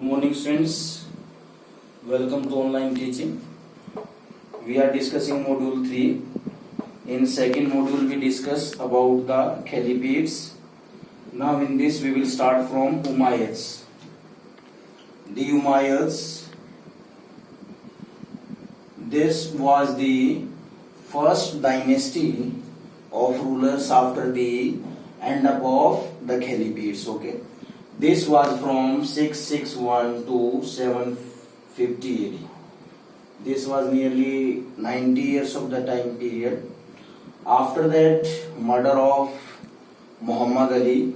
Good morning, students. Welcome to online teaching. We are discussing module 3. In second module, we discuss about the Caliphs. Now, in this, we will start from Umayyads. The Umayyads. This was the first dynasty of rulers after the end up of the Caliphs. Okay. This was from 661 to 750 AD. This was nearly 90 years of the time period. After that murder of Muhammad Ali,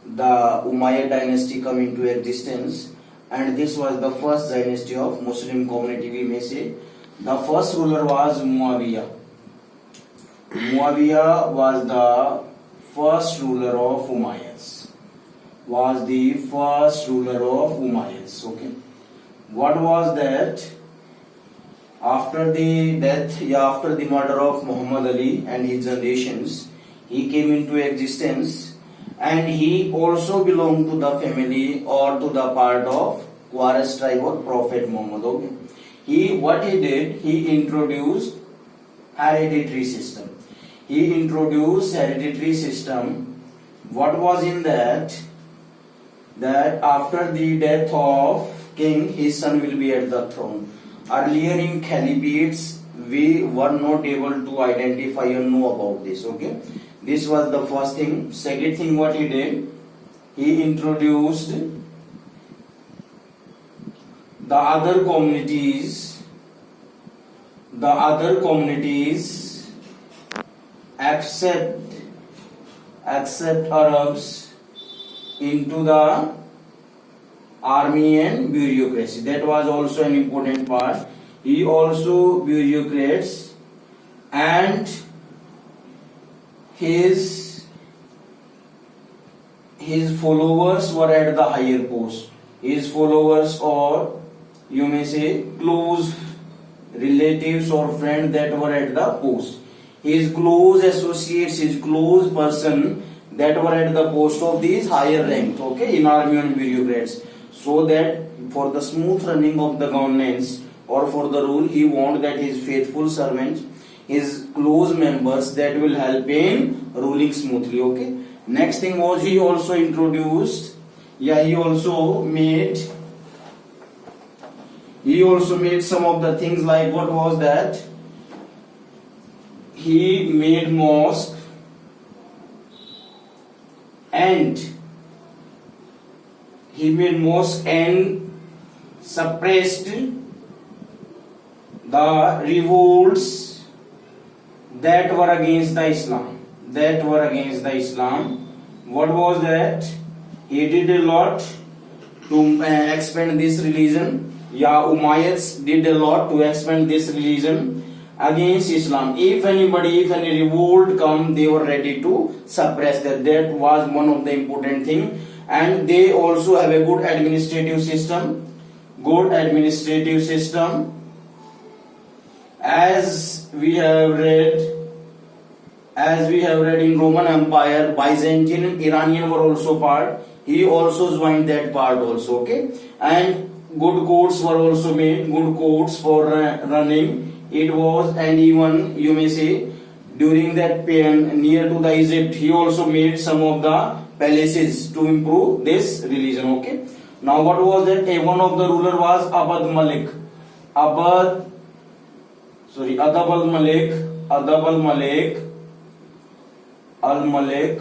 the Umayyad dynasty come into existence, and this was the first dynasty of Muslim community, we may say. The first ruler was Muawiyah. Muawiyah was the first ruler of Umayyads. Okay. What was that? After the murder of Muhammad Ali and his generations, he came into existence, and he also belonged to the family or to the part of Quraysh tribe or Prophet Muhammad. Okay. What he did, he introduced hereditary system. What was in that after the death of king, his son will be at the throne. Earlier in Caliphates, we were not able to identify or know about this. Okay, this was the first thing. Second thing, what he did, he introduced the other communities accept Arabs into the army and bureaucracy. That was also an important part. He also bureaucrats, and his followers were at the higher post. His followers, or you may say close relatives or friends, that were at the post. His close associates, his close person that were at the post of these higher rank, okay, in army and bureaucrats, so that for the smooth running of the governance or for the rule, he wanted that his faithful servants, his close members, that will help in ruling smoothly. Okay. Next thing was, he also made some of the things, like what was that? He made mosque and suppressed the revolts that were against the Islam. What was that? He did a lot to expand this religion. Umayyads did a lot to expand this religion against Islam. If any revolt come, they were ready to suppress that. That was one of the important thing. And they also have a good administrative system. As we have read in Roman Empire, Byzantine and Iranian were also part. He also joined that part also. Okay. And good courts were also made. Good courts for running. It was, and even you may say, during that period near to the Egypt, he also made some of the palaces to improve this religion. Okay. Now what was that? One of the ruler was Adab al-Malik,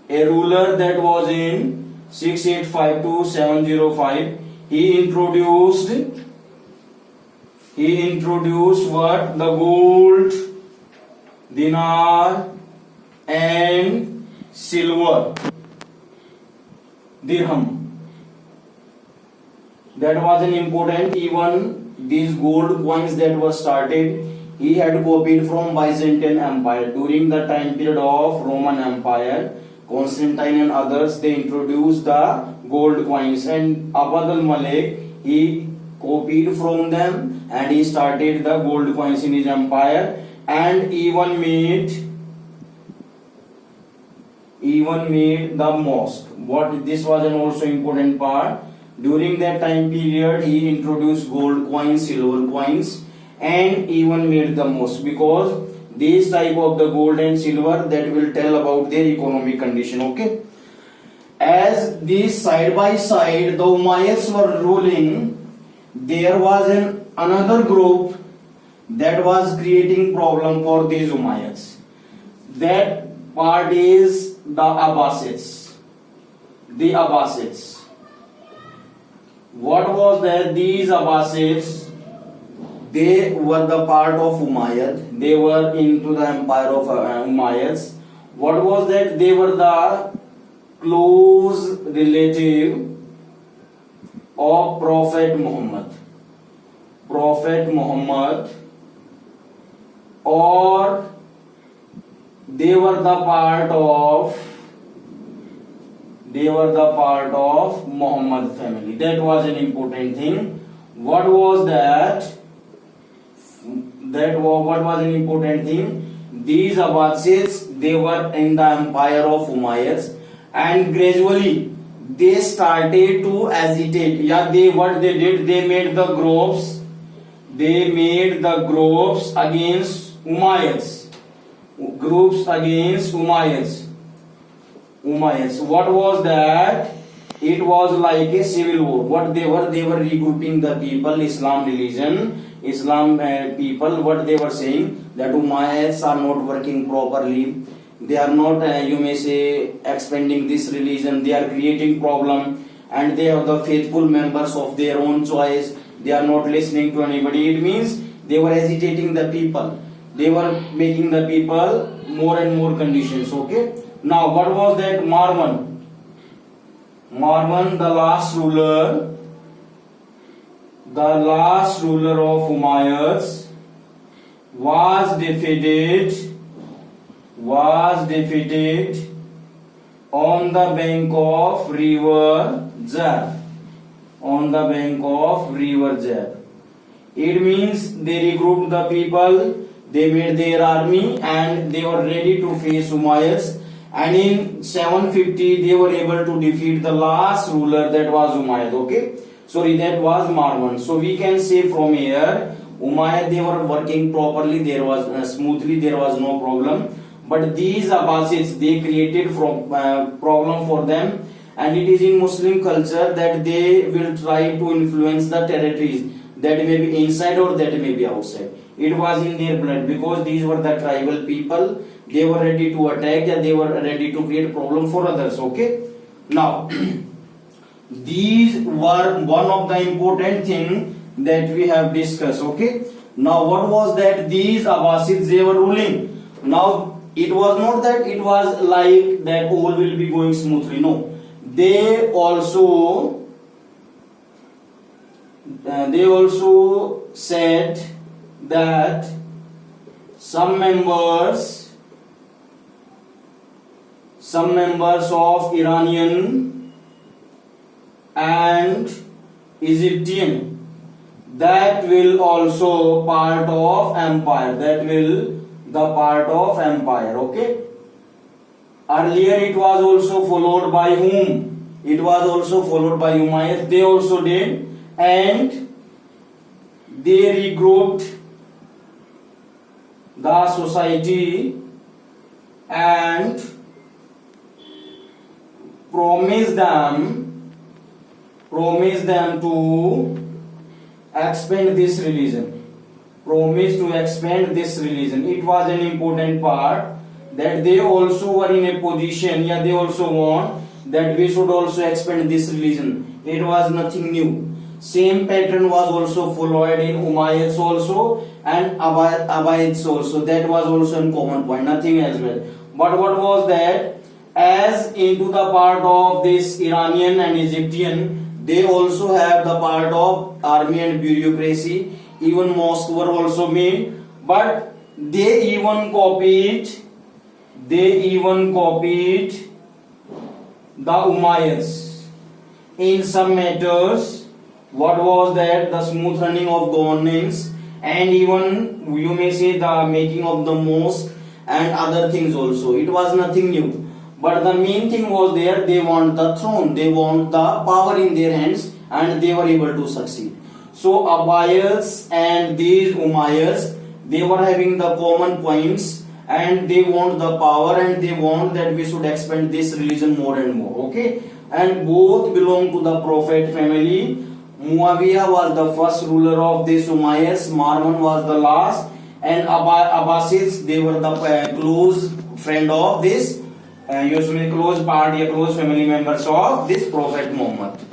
a ruler that was in 685 to 705. He introduced what? The gold, dinar and silver, dirham. That was an important. Even these gold coins that were started, he had copied from Byzantine Empire. During the time period of Roman Empire, Constantine and others, they introduced the gold coins, and Abd al-Malik, he copied from them, and he started the gold coins in his empire, and even made the mosque. What this was an also important part. During that time period, he introduced gold coins, silver coins, and even made the mosque, because these type of the gold and silver that will tell about their economic condition. Okay, as these side by side the Umayyads were ruling, there was another group that was creating problem for these Umayyads. That part is the Abbasids. The Abbasids. What was that? These Abbasids, they were the part of Umayyad. They were into the empire of Umayyads. What was that? They were the close relative of Prophet Muhammad. Prophet Muhammad, or they were the part of Muhammad family. That was an important thing. What was that? What was an important thing? These Abbasids, they were in the empire of Umayyads, and gradually they started to agitate. Yeah, what they did, they made the groups against Umayyads. Groups against Umayyads. What was that? It was like a civil war. What they were regrouping the people, Islam religion, Islam people. What they were saying, that Umayyads are not working properly. They are not, you may say, expanding this religion. They are creating problem, and they are the faithful members of their own choice. They are not listening to anybody. It means they were agitating the people. They were making the people more and more conditions. Okay. Now, what was that? Marwan, the last ruler of Umayyads, was defeated on the bank of river Zab. It means they regrouped the people, they made their army, and they were ready to face Umayyads. And in 750 they were able to defeat the last ruler, that was Umayyad. Okay, sorry, that was Marwan. So we can say from here, Umayyad, they were working properly, there was smoothly, there was no problem. But these Abbasids, they created problem for them, and it is in Muslim culture that they will try to influence the territories, that may be inside or that may be outside. It was in their blood, because these were the tribal people. They were ready to attack, and they were ready to create problem for others. Okay. Now, these were one of the important thing that we have discussed. Okay. Now, what was that? These Abbasids, they were ruling. Now, it was not that it was like that all will be going smoothly. No, they also said that some members of Iranian and Egyptian, that will also part of empire. Okay. Earlier it was also followed by whom? It was also followed by Umayyads. They also did, and they regrouped the society and promised them to expand this religion. It was an important part, that they also were in a position, yeah, they also want that we should also expand this religion. It was nothing new. Same pattern was also followed in Umayyads also and Abbayids also. That was also a common point, nothing as well. But what was that? As into the part of this Iranian and Egyptian, they also have the part of army and bureaucracy. Even mosques were also made, but they even copied the Umayyads in some matters. What was that? The smooth running of governance, and even you may say the making of the mosque and other things also. It was nothing new. But the main thing was there, they want the throne, they want the power in their hands, and they were able to succeed. So Abbasids and these Umayyads, they were having the common points, and they want the power, and they want that we should expand this religion more and more. Okay, and both belong to the Prophet family. Muawiyah was the first ruler of this Umayyads, Marwan was the last, and Abbasids, they were the close friend of this, close party, close family members of this Prophet Muhammad.